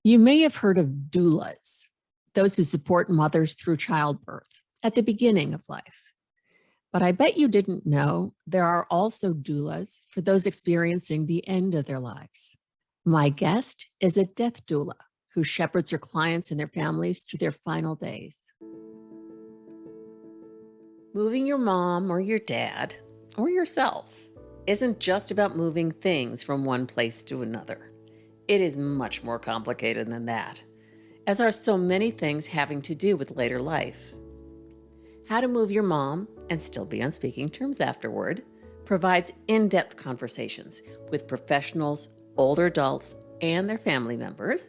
You may have heard of doulas, those who support mothers through childbirth at the beginning of life. But I bet you didn't know there are also doulas for those experiencing the end of their lives. My guest is a death doula who shepherds her clients and their families through their final days. Moving your mom or your dad or yourself isn't just about moving things from one place to another. It is much more complicated than that, as are so many things having to do with later life. How to Move Your Mom and Still Be on Speaking Terms Afterward provides in-depth conversations with professionals, older adults, and their family members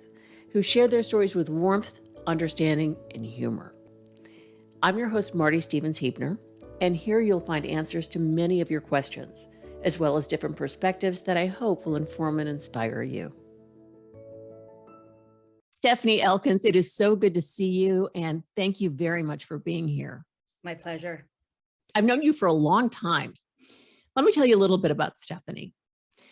who share their stories with warmth, understanding, and humor. I'm your host, Marty Stevens-Heebner, and here you'll find answers to many of your questions, as well as different perspectives that I hope will inform and inspire you. Stefanie Elkins, it is so good to see you, and thank you very much for being here. My pleasure. I've known you for a long time. Let me tell you a little bit about Stefanie.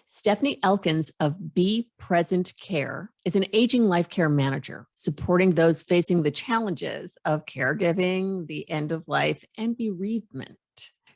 Stefanie Elkins of Be Present Care is an aging life care manager, supporting those facing the challenges of caregiving, the end of life, and bereavement.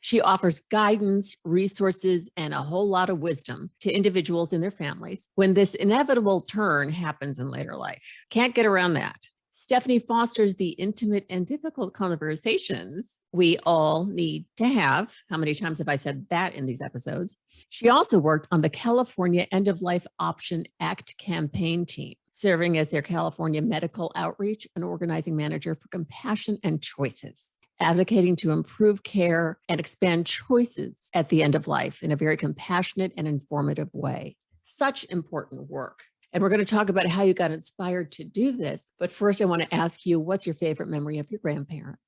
She offers guidance, resources, and a whole lot of wisdom to individuals and their families when this inevitable turn happens in later life. Can't get around that. Stefanie fosters the intimate and difficult conversations we all need to have. How many times have I said that in these episodes? She also worked on the California End of Life Option Act campaign team, serving as their California medical outreach and organizing manager for Compassion and Choices, advocating to improve care and expand choices at the end of life in a very compassionate and informative way. Such important work. And we're going to talk about how you got inspired to do this. But first, I want to ask you, what's your favorite memory of your grandparents?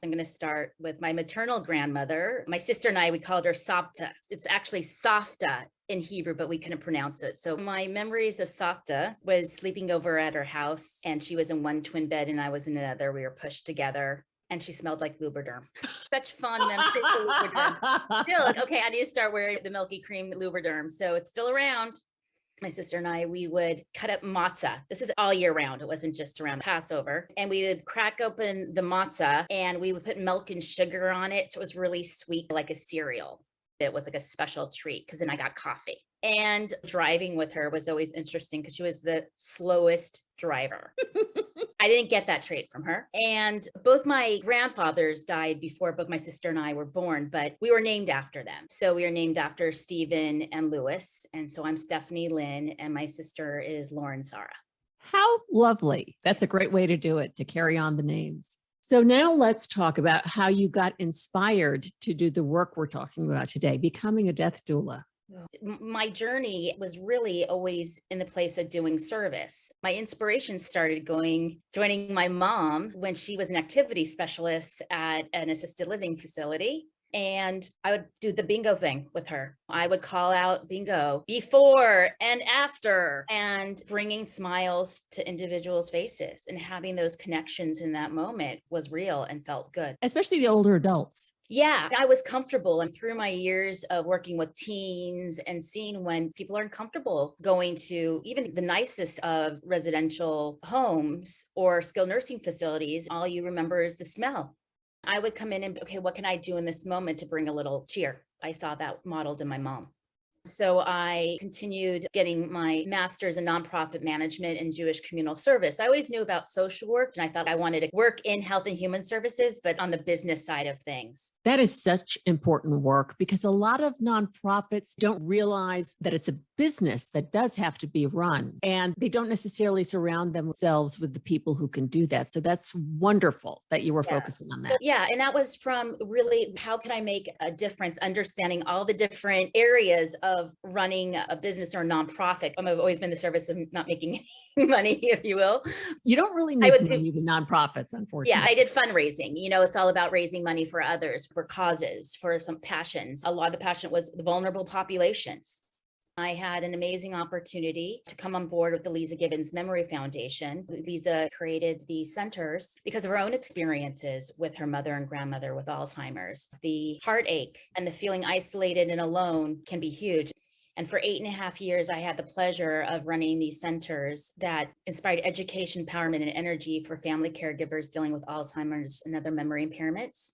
I'm going to start with my maternal grandmother. My sister and I, we called her Sapta. It's actually Safta in Hebrew, but we couldn't pronounce it. So my memories of Safta was sleeping over at her house, and she was in one twin bed and I was in another. We were pushed together. And she smelled like Lubriderm. Such fun memories of Lubriderm. Still, like, okay, I need to start wearing the Milky Cream Lubriderm. So it's still around. My sister and I, we would cut up matzah. This is all year round. It wasn't just around Passover. And we would crack open the matzah and we would put milk and sugar on it. So it was really sweet, like a cereal. It was like a special treat because then I got coffee. And driving with her was always interesting because she was the slowest driver. I didn't get that trait from her. And both my grandfathers died before both my sister and I were born, but we were named after them. So we are named after Stephen and Louis. And so I'm Stefanie Lynn and my sister is Lauren Sarah. How lovely. That's a great way to do it, to carry on the names. So now let's talk about how you got inspired to do the work we're talking about today, becoming a death doula. My journey was really always in the place of doing service. My inspiration started joining my mom when she was an activity specialist at an assisted living facility. And I would do the bingo thing with her. I would call out bingo before and after, and bringing smiles to individuals' faces and having those connections in that moment was real and felt good. Especially the older adults. Yeah, I was comfortable. And through my years of working with teens and seeing when people aren't comfortable going to even the nicest of residential homes or skilled nursing facilities, all you remember is the smell. I would come in and, okay, what can I do in this moment to bring a little cheer? I saw that modeled in my mom. So I continued getting my master's in nonprofit management and Jewish communal service. I always knew about social work and I thought I wanted to work in health and human services, but on the business side of things. That is such important work because a lot of nonprofits don't realize that it's a business that does have to be run, and they don't necessarily surround themselves with the people who can do that. So that's wonderful that you were focusing on that. Yeah. And that was from really, how can I make a difference, understanding all the different areas of running a business or a nonprofit. I've always been in the service of not making any money, if you will. You don't really make money with nonprofits, unfortunately. Yeah, I did fundraising. You know, it's all about raising money for others, for causes, for some passions. A lot of the passion was the vulnerable populations. I had an amazing opportunity to come on board with the Lisa Gibbons Memory Foundation. Lisa created these centers because of her own experiences with her mother and grandmother with Alzheimer's. The heartache and the feeling isolated and alone can be huge. And for 8.5 years, I had the pleasure of running these centers that inspired education, empowerment, and energy for family caregivers dealing with Alzheimer's and other memory impairments.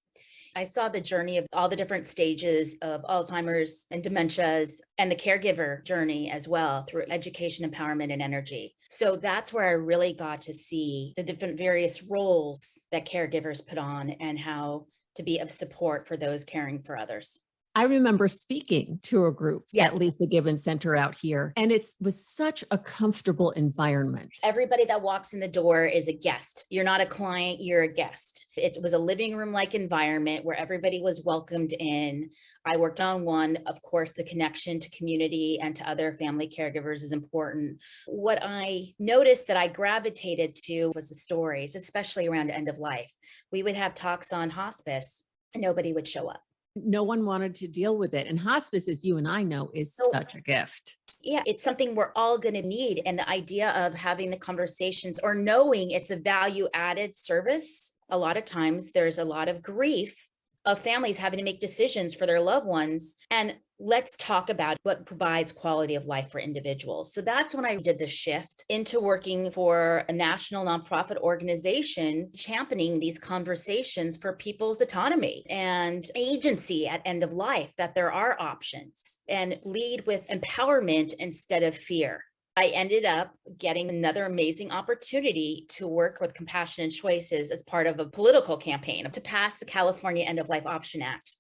I saw the journey of all the different stages of Alzheimer's and dementias and the caregiver journey as well through education, empowerment, and energy. So that's where I really got to see the different various roles that caregivers put on and how to be of support for those caring for others. I remember speaking to a group Yes. at Lisa Gibbons Center out here, and it was such a comfortable environment. Everybody that walks in the door is a guest. You're not a client, you're a guest. It was a living room-like environment where everybody was welcomed in. I worked on one, of course, the connection to community and to other family caregivers is important. What I noticed that I gravitated to was the stories, especially around end of life. We would have talks on hospice and nobody would show up. No one wanted to deal with it. And hospice, as you and I know, is such a gift. Yeah, it's something we're all going to need. And the idea of having the conversations or knowing it's a value added service, a lot of times there's a lot of grief of families having to make decisions for their loved ones. And let's talk about what provides quality of life for individuals. So that's when I did the shift into working for a national nonprofit organization, championing these conversations for people's autonomy and agency at end of life, that there are options, and lead with empowerment instead of fear. I ended up getting another amazing opportunity to work with Compassionate Choices as part of a political campaign to pass the California End of Life Option Act.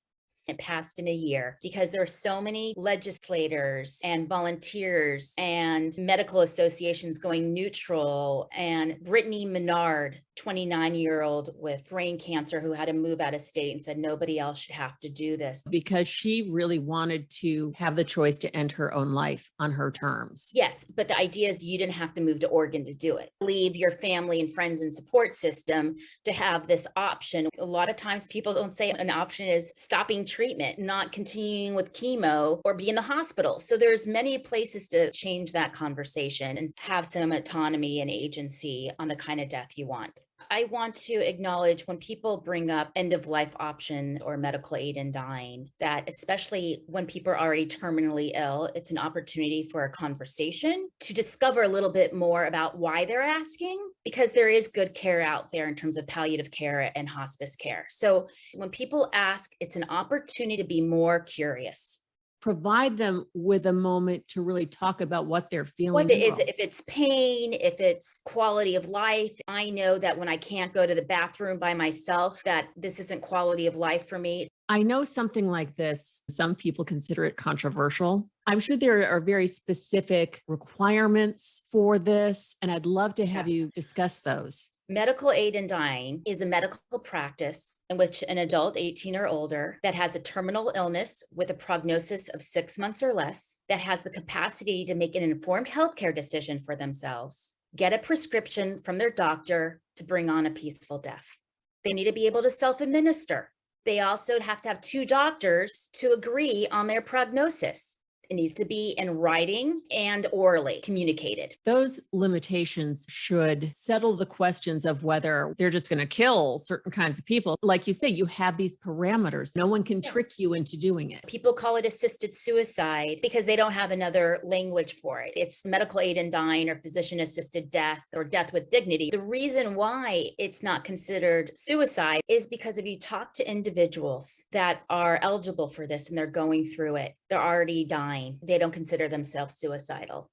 It passed in a year because there are so many legislators and volunteers and medical associations going neutral. And Brittany Menard, 29-year-old with brain cancer who had to move out of state, and said nobody else should have to do this. Because she really wanted to have the choice to end her own life on her terms. Yeah, but the idea is you didn't have to move to Oregon to do it. Leave your family and friends and support system to have this option. A lot of times people don't say an option is stopping treatment, not continuing with chemo, or be in the hospital. So there's many places to change that conversation and have some autonomy and agency on the kind of death you want. I want to acknowledge when people bring up end of life option or medical aid in dying, that especially when people are already terminally ill, it's an opportunity for a conversation to discover a little bit more about why they're asking, because there is good care out there in terms of palliative care and hospice care. So when people ask, it's an opportunity to be more curious. Provide them with a moment to really talk about what they're feeling. What is it? If it's pain, if it's quality of life. I know that when I can't go to the bathroom by myself, that this isn't quality of life for me. I know something like this, some people consider it controversial. I'm sure there are very specific requirements for this, and I'd love to have you discuss those. Medical aid in dying is a medical practice in which an adult 18 or older that has a terminal illness with a prognosis of 6 months or less, that has the capacity to make an informed healthcare decision for themselves, get a prescription from their doctor to bring on a peaceful death. They need to be able to self-administer. They also have to have 2 doctors to agree on their prognosis. It needs to be in writing and orally communicated. Those limitations should settle the questions of whether they're just going to kill certain kinds of people. Like you say, you have these parameters. No one can trick you into doing it. People call it assisted suicide because they don't have another language for it. It's medical aid in dying or physician-assisted death or death with dignity. The reason why it's not considered suicide is because if you talk to individuals that are eligible for this and they're going through it, they're already dying. They don't consider themselves suicidal.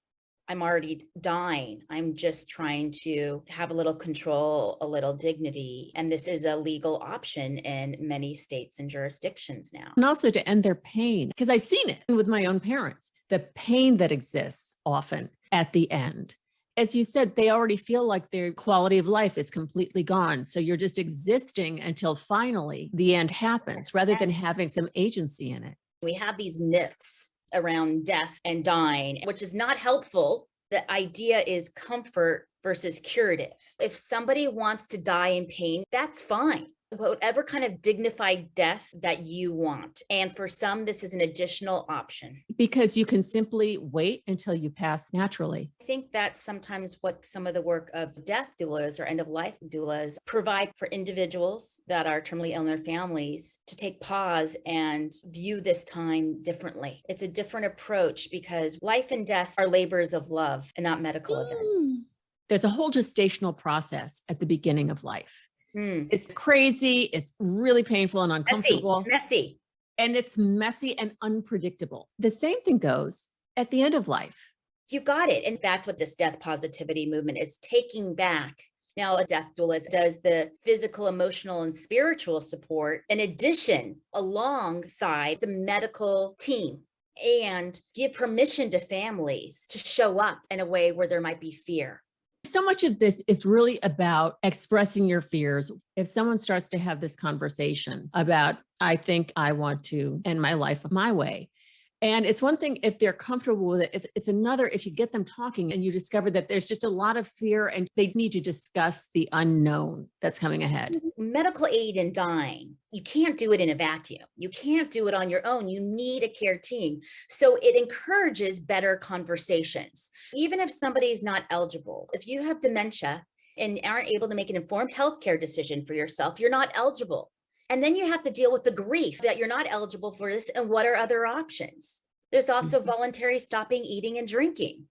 I'm already dying. I'm just trying to have a little control, a little dignity. And this is a legal option in many states and jurisdictions now. And also to end their pain, because I've seen it with my own parents, the pain that exists often at the end. As you said, they already feel like their quality of life is completely gone. So you're just existing until finally the end happens, rather than having some agency in it. We have these myths around death and dying, which is not helpful. The idea is comfort versus curative. If somebody wants to die in pain, that's fine. Whatever kind of dignified death that you want. And for some, this is an additional option. Because you can simply wait until you pass naturally. I think that's sometimes what some of the work of death doulas or end of life doulas provide for individuals that are terminally ill in their families to take pause and view this time differently. It's a different approach because life and death are labors of love and not medical events. There's a whole gestational process at the beginning of life. It's crazy. It's really painful and uncomfortable. It's messy. And it's messy and unpredictable. The same thing goes at the end of life. You got it. And that's what this death positivity movement is taking back. Now, a death doula does the physical, emotional, and spiritual support in addition, alongside the medical team, and give permission to families to show up in a way where there might be fear. So much of this is really about expressing your fears. If someone starts to have this conversation about, I think I want to end my life my way. And it's one thing if they're comfortable with it. It's another if you get them talking and you discover that there's just a lot of fear and they need to discuss the unknown that's coming ahead. Medical aid in dying, you can't do it in a vacuum. You can't do it on your own. You need a care team. So it encourages better conversations. Even if somebody's not eligible, if you have dementia and aren't able to make an informed healthcare decision for yourself, you're not eligible. And then you have to deal with the grief that you're not eligible for this and what are other options. There's also voluntary stopping eating and drinking.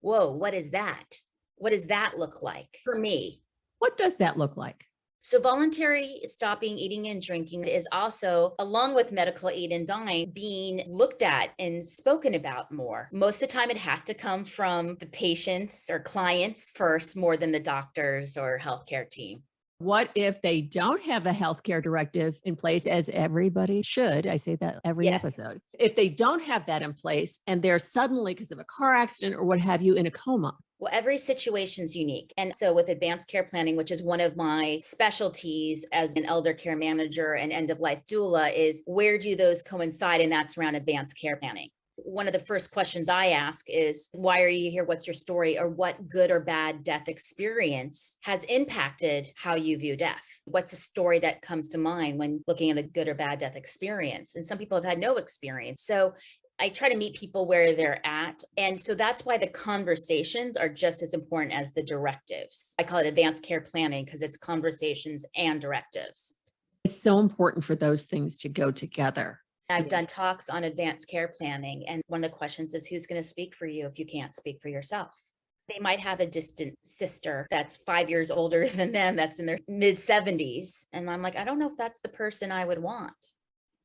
Whoa, what is that? What does that look like for me? What does that look like? So voluntary stopping eating and drinking is also, along with medical aid in dying, being looked at and spoken about more. Most of the time it has to come from the patients or clients first, more than the doctors or healthcare team. What if they don't have a healthcare directive in place, as everybody should? I say that every episode. If they don't have that in place and they're suddenly, because of a car accident or what have you, in a coma. Well, every situation's unique. And so with advanced care planning, which is one of my specialties as an elder care manager and end of life doula, is where do those coincide? And that's around advanced care planning. One of the first questions I ask is, why are you here? What's your story? Or what good or bad death experience has impacted how you view death? What's a story that comes to mind when looking at a good or bad death experience? And some people have had no experience. So I try to meet people where they're at. And so that's why the conversations are just as important as the directives. I call it advanced care planning because it's conversations and directives. It's so important for those things to go together. I've done talks on advanced care planning. And one of the questions is, who's going to speak for you if you can't speak for yourself? They might have a distant sister that's 5 years older than them, that's in their mid 70s. And I'm like, I don't know if that's the person I would want.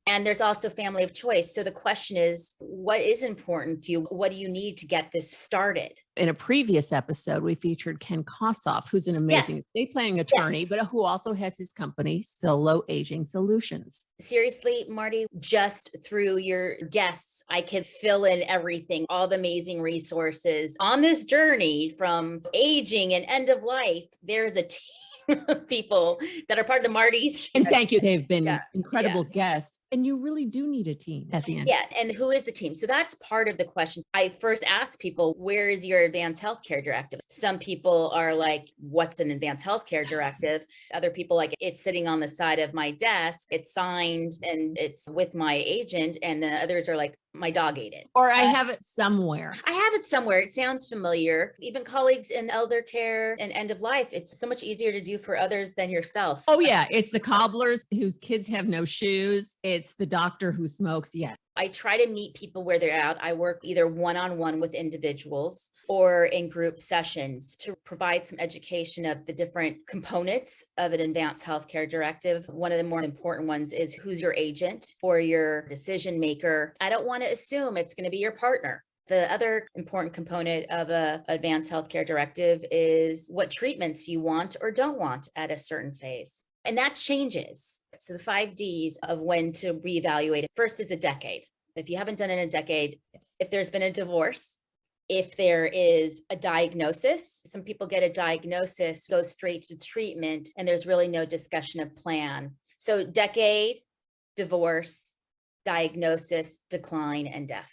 And there's also family of choice. So the question is, what is important to you? What do you need to get this started? In a previous episode, we featured Ken Kossoff, who's an amazing estate planning attorney, but who also has his company, Solo Aging Solutions. Seriously, Marty, just through your guests, I could fill in everything, all the amazing resources on this journey from aging and end of life. There's a team of people that are part of the Marty's. And thank you. They've been incredible guests. And you really do need a team at the end. Yeah. And who is the team? So that's part of the question. I first ask people, where is your advanced healthcare directive? Some people are like, what's an advanced healthcare directive? Other people like, it's sitting on the side of my desk. It's signed and it's with my agent. And then others are like, my dog ate it. Or I have it somewhere. I have it somewhere. It sounds familiar. Even colleagues in elder care and end of life, it's so much easier to do for others than yourself. Oh yeah. It's the cobblers whose kids have no shoes. It's the doctor who smokes. Yeah. I try to meet people where they're at. I work either one-on-one with individuals or in group sessions to provide some education of the different components of an advanced healthcare directive. One of the more important ones is who's your agent or your decision maker. I don't want to assume it's going to be your partner. The other important component of an advanced healthcare directive is what treatments you want or don't want at a certain phase. And that changes. So the 5 Ds of when to reevaluate it. First is a decade. If you haven't done it in a decade, if there's been a divorce, if there is a diagnosis, some people get a diagnosis, go straight to treatment, and there's really no discussion of plan. So decade, divorce, diagnosis, decline, and death.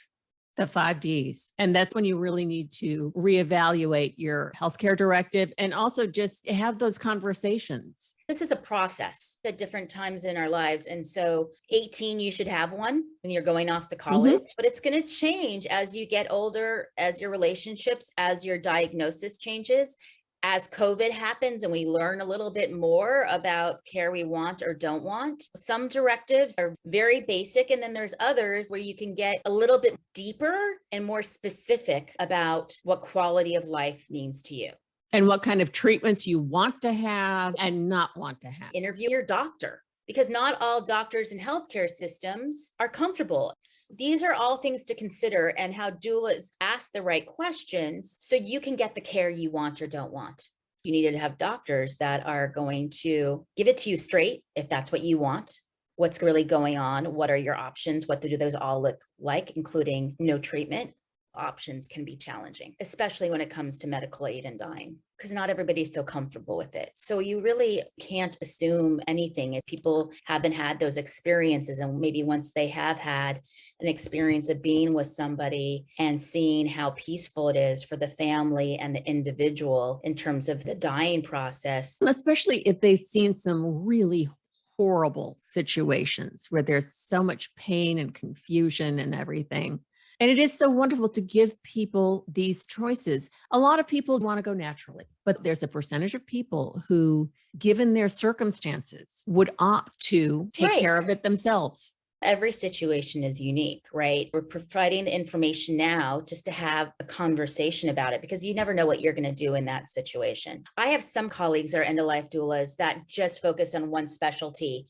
The 5 Ds. And that's when you really need to reevaluate your healthcare directive and also just have those conversations. This is a process at different times in our lives. And so 18, you should have one when you're going off to college, but it's going to change as you get older, as your relationships, as your diagnosis changes. As COVID happens and we learn a little bit more about care we want or don't want, some directives are very basic. And then there's others where you can get a little bit deeper and more specific about what quality of life means to you. And what kind of treatments you want to have and not want to have. Interview your doctor, because not all doctors and healthcare systems are comfortable. These are all things to consider, and how doulas ask the right questions so you can get the care you want or don't want. You need to have doctors that are going to give it to you straight if that's what you want. What's really going on? What are your options? What do those all look like, including no treatment? Options can be challenging, especially when it comes to medical aid and dying, because not everybody's so comfortable with it. So you really can't assume anything if people haven't had those experiences. And maybe once they have had an experience of being with somebody and seeing how peaceful it is for the family and the individual in terms of the dying process. Especially if they've seen some really horrible situations where there's so much pain and confusion and everything. And it is so wonderful to give people these choices. A lot of people want to go naturally, but there's a percentage of people who, given their circumstances, would opt to take care of it themselves. Every situation is unique, right? We're providing the information now just to have a conversation about it, because you never know what you're going to do in that situation. I have some colleagues that are end-of-life doulas that just focus on one specialty.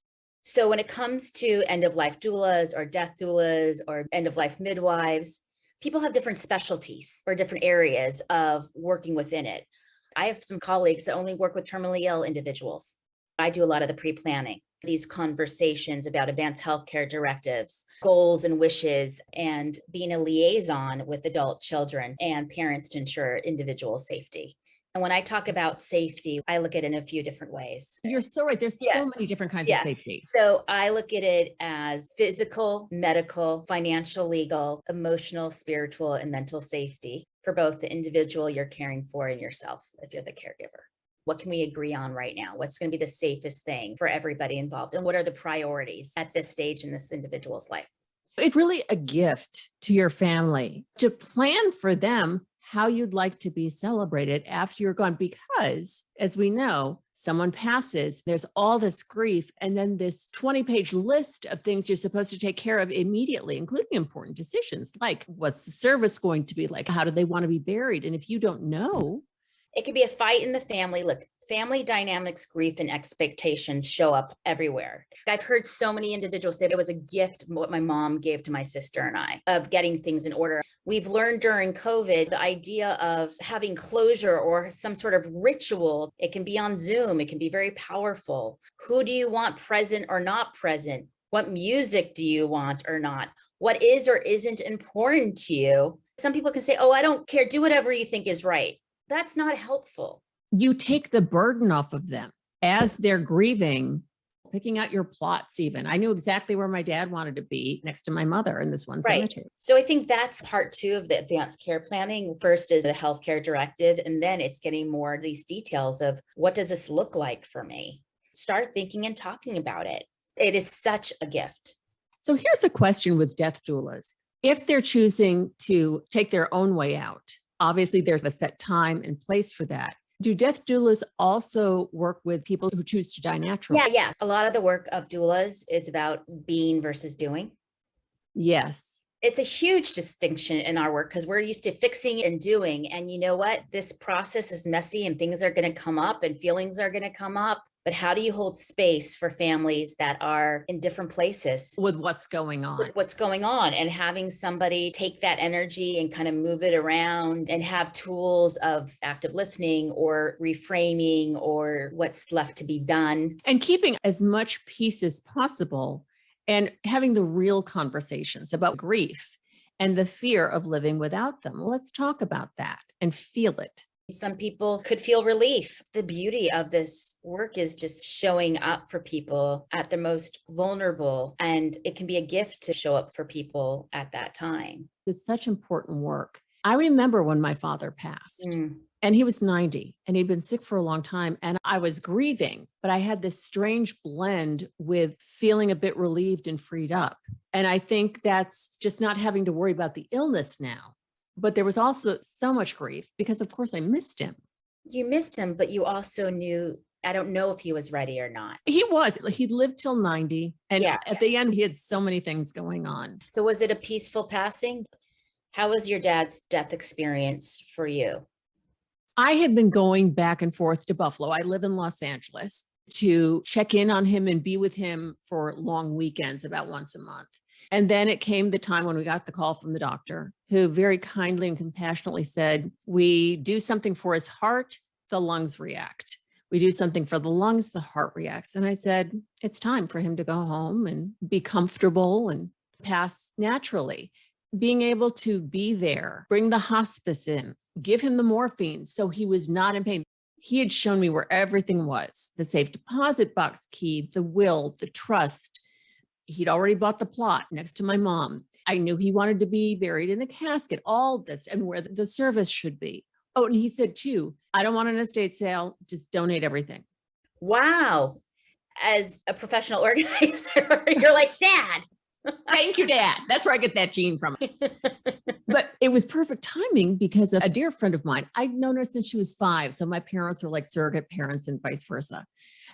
So when it comes to end-of-life doulas or death doulas or end-of-life midwives, people have different specialties or different areas of working within it. I have some colleagues that only work with terminally ill individuals. I do a lot of the pre-planning, these conversations about advanced healthcare directives, goals and wishes, and being a liaison with adult children and parents to ensure individual safety. And when I talk about safety, I look at it in a few different ways. You're so right. There's so many different kinds of safety. So I look at it as physical, medical, financial, legal, emotional, spiritual, and mental safety for both the individual you're caring for and yourself if you're the caregiver. What can we agree on right now? What's going to be the safest thing for everybody involved? And what are the priorities at this stage in this individual's life? It's really a gift to your family to plan for them how you'd like to be celebrated after you're gone, because as we know, someone passes, there's all this grief, and then this 20-page list of things you're supposed to take care of immediately, including important decisions like what's the service going to be like? How do they want to be buried? And if you don't know, it could be a fight in the family. Look, family dynamics, grief, and expectations show up everywhere. I've heard so many individuals say it was a gift, what my mom gave to my sister and I, of getting things in order. We've learned during COVID, the idea of having closure or some sort of ritual. It can be on Zoom. It can be very powerful. Who do you want present or not present? What music do you want or not? What is or isn't important to you? Some people can say, oh, I don't care. Do whatever you think is right. That's not helpful. You take the burden off of them as they're grieving, picking out your plots even. I knew exactly where my dad wanted to be next to my mother in this one cemetery. So I think that's part 2 of the advanced care planning. First is the healthcare directive, and then it's getting more of these details of what does this look like for me? Start thinking and talking about it. It is such a gift. So here's a question with death doulas. If they're choosing to take their own way out, obviously there's a set time and place for that. Do death doulas also work with people who choose to die naturally? Yeah. A lot of the work of doulas is about being versus doing. Yes. It's a huge distinction in our work because we're used to fixing and doing. And you know what? This process is messy and things are going to come up and feelings are going to come up. But how do you hold space for families that are in different places? With what's going on. And having somebody take that energy and kind of move it around and have tools of active listening or reframing or what's left to be done. And keeping as much peace as possible and having the real conversations about grief and the fear of living without them. Let's talk about that and feel it. Some people could feel relief. The beauty of this work is just showing up for people at their most vulnerable, and it can be a gift to show up for people at that time. It's such important work. I remember when my father passed. Mm. And he was 90 and he'd been sick for a long time. And I was grieving, but I had this strange blend with feeling a bit relieved and freed up. And I think that's just not having to worry about the illness now. But there was also so much grief because, of course, I missed him. You missed him, but you also knew, I don't know if he was ready or not. He was. He lived till 90. And Yeah. at the end, he had so many things going on. So was it a peaceful passing? How was your dad's death experience for you? I had been going back and forth to Buffalo. I live in Los Angeles to check in on him and be with him for long weekends about once a month. And then it came the time when we got the call from the doctor, who very kindly and compassionately said, we do something for his heart, the lungs react. We do something for the lungs, the heart reacts. And I said, it's time for him to go home and be comfortable and pass naturally. Being able to be there, bring the hospice in, give him the morphine so he was not in pain. He had shown me where everything was, the safe deposit box key, the will, the trust. He'd already bought the plot next to my mom. I knew he wanted to be buried in a casket, all this, and where the service should be. Oh, and he said too, I don't want an estate sale, just donate everything. Wow. As a professional organizer, you're like, Dad. Thank you, Dad. That's where I get that gene from. But it was perfect timing because a dear friend of mine, I'd known her since she was 5. So my parents were like surrogate parents and vice versa.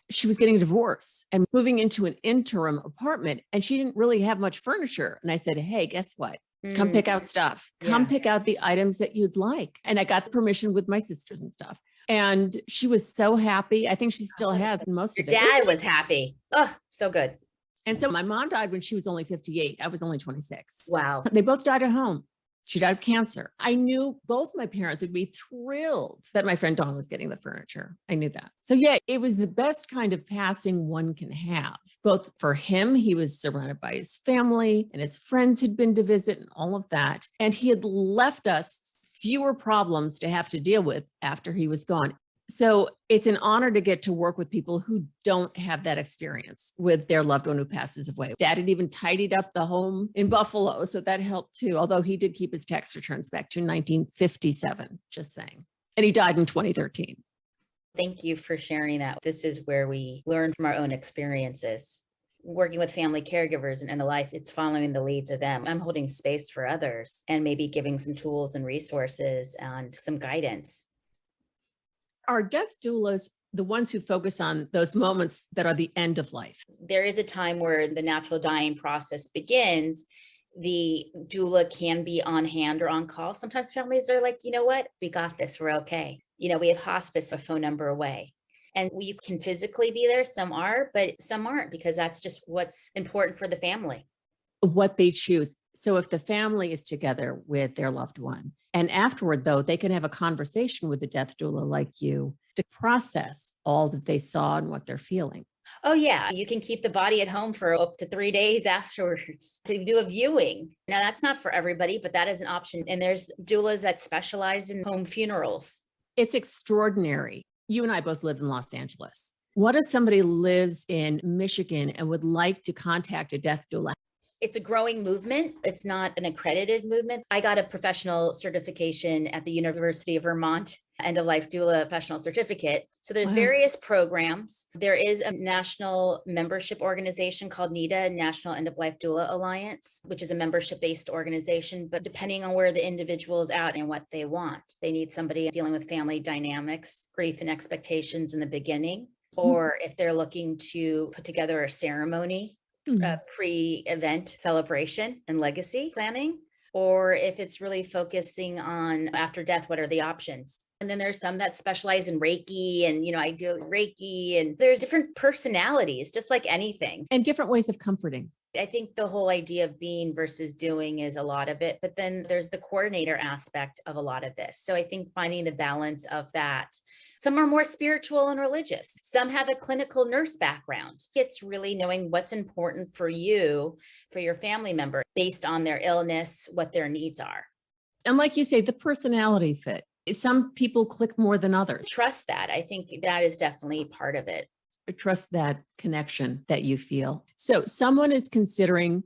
She was getting a divorce and moving into an interim apartment, and she didn't really have much furniture. And I said, hey, guess what? Come pick out stuff. Come pick out the items that you'd like. And I got the permission with my sisters and stuff. And she was so happy. I think she still has most of it. Your dad was happy. Oh, so good. And so my mom died when she was only 58. I was only 26. Wow. They both died at home. She died of cancer. I knew both my parents would be thrilled that my friend Dawn was getting the furniture. I knew that. So yeah, it was the best kind of passing one can have. Both for him, he was surrounded by his family and his friends had been to visit and all of that. And he had left us fewer problems to have to deal with after he was gone. So it's an honor to get to work with people who don't have that experience with their loved one who passes away. Dad had even tidied up the home in Buffalo, so that helped too, although he did keep his tax returns back to 1957, just saying. And he died in 2013. Thank you for sharing that. This is where we learn from our own experiences. Working with family caregivers and end of life, it's following the leads of them. I'm holding space for others and maybe giving some tools and resources and some guidance. Are death doulas the ones who focus on those moments that are the end of life? There is a time where the natural dying process begins. The doula can be on hand or on call. Sometimes families are like, you know what? We got this. We're okay. You know, we have hospice a phone number away. And you can physically be there. Some are, but some aren't, because that's just what's important for the family. What they choose. So if the family is together with their loved one, and afterward, though, they can have a conversation with a death doula like you to process all that they saw and what they're feeling. Oh, yeah. You can keep the body at home for up to 3 days afterwards to do a viewing. Now, that's not for everybody, but that is an option. And there's doulas that specialize in home funerals. It's extraordinary. You and I both live in Los Angeles. What if somebody lives in Michigan and would like to contact a death doula? It's a growing movement. It's not an accredited movement. I got a professional certification at the University of Vermont, end of life doula professional certificate. So there's various programs. There is a national membership organization called NEDA, National End of Life Doula Alliance, which is a membership-based organization. But depending on where the individual is at and what they want, they need somebody dealing with family dynamics, grief and expectations in the beginning, or if they're looking to put together a ceremony, pre-event celebration and legacy planning, or if it's really focusing on after death, what are the options? And then there's some that specialize in Reiki, and, I do Reiki, and there's different personalities, just like anything. And different ways of comforting. I think the whole idea of being versus doing is a lot of it, but then there's the coordinator aspect of a lot of this. So I think finding the balance of that. Some are more spiritual and religious. Some have a clinical nurse background. It's really knowing what's important for you, for your family member, based on their illness, what their needs are. And like you say, the personality fit. Some people click more than others. Trust that. I think that is definitely part of it. Trust that connection that you feel. So someone is considering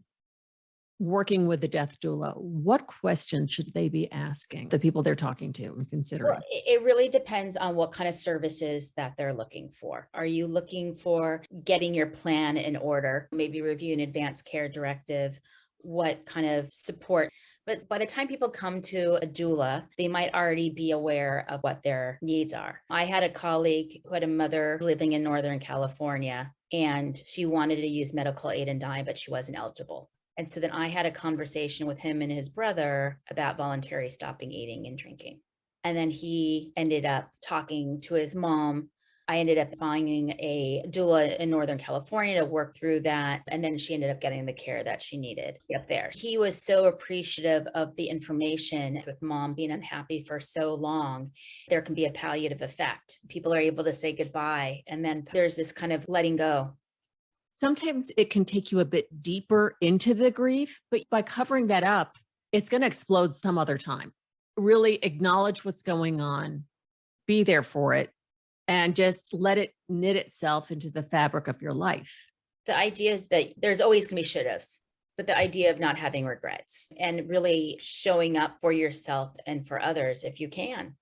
working with a death doula. What questions should they be asking the people they're talking to and considering? Well, it really depends on what kind of services that they're looking for. Are you looking for getting your plan in order, maybe review an advanced care directive? What kind of support? But by the time people come to a doula, they might already be aware of what their needs are. I had a colleague who had a mother living in Northern California, and she wanted to use medical aid and dying, but she wasn't eligible. And so then I had a conversation with him and his brother about voluntary stopping eating and drinking. And then he ended up talking to his mom. I ended up finding a doula in Northern California to work through that. And then she ended up getting the care that she needed up there. He was so appreciative of the information with mom being unhappy for so long. There can be a palliative effect. People are able to say goodbye. And then there's this kind of letting go. Sometimes it can take you a bit deeper into the grief, but by covering that up, it's going to explode some other time. Really acknowledge what's going on, be there for it, and just let it knit itself into the fabric of your life. The idea is that there's always going to be should-haves, but the idea of not having regrets and really showing up for yourself and for others if you can.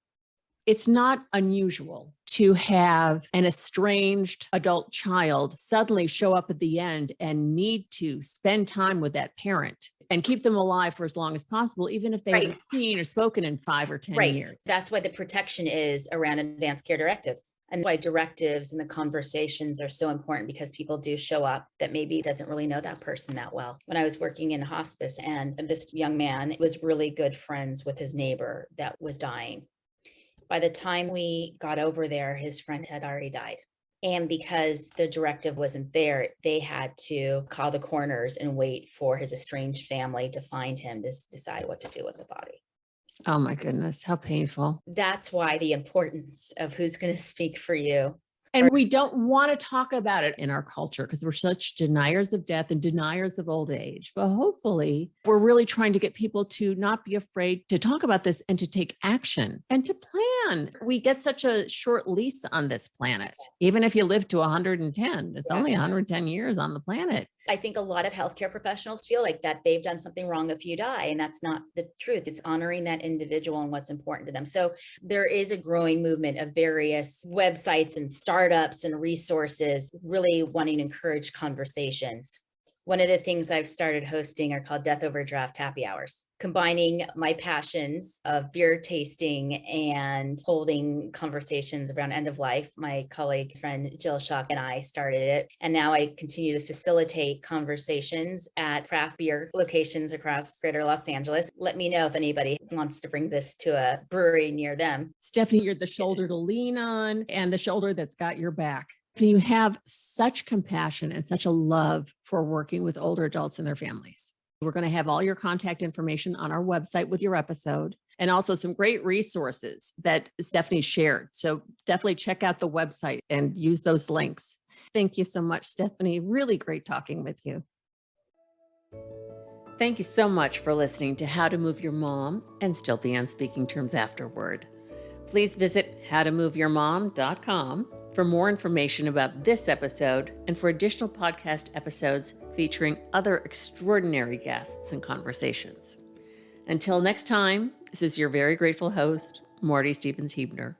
It's not unusual to have an estranged adult child suddenly show up at the end and need to spend time with that parent and keep them alive for as long as possible, even if they haven't seen or spoken in 5 or 10 years. That's why the protection is around advanced care directives. And why directives and the conversations are so important, because people do show up that maybe doesn't really know that person that well. When I was working in hospice, and this young man was really good friends with his neighbor that was dying. By the time we got over there, his friend had already died. And because the directive wasn't there, they had to call the coroners and wait for his estranged family to find him to decide what to do with the body. Oh my goodness, how painful. That's why the importance of who's going to speak for you. And we don't want to talk about it in our culture because we're such deniers of death and deniers of old age. But hopefully we're really trying to get people to not be afraid to talk about this and to take action and to plan. We get such a short lease on this planet. Even if you live to 110, it's only 110 years on the planet. I think a lot of healthcare professionals feel like that they've done something wrong if you die, and that's not the truth. It's honoring that individual and what's important to them. So there is a growing movement of various websites and startups and resources really wanting to encourage conversations. One of the things I've started hosting are called Death Overdraft Happy Hours, combining my passions of beer tasting and holding conversations around end of life. My colleague friend Jill Schock and I started it, and now I continue to facilitate conversations at craft beer locations across greater Los Angeles. Let me know if anybody wants to bring this to a brewery near them. Stefanie, you're the shoulder to lean on and the shoulder that's got your back. You have such compassion and such a love for working with older adults and their families. We're going to have all your contact information on our website with your episode, and also some great resources that Stefanie shared. So definitely check out the website and use those links. Thank you so much, Stefanie. Really great talking with you. Thank you so much for listening to How to Move Your Mom and Still Be on Speaking Terms Afterward. Please visit howtomoveyourmom.com for more information about this episode and for additional podcast episodes featuring other extraordinary guests and conversations. Until next time, this is your very grateful host, Marty Stevens-Heebner.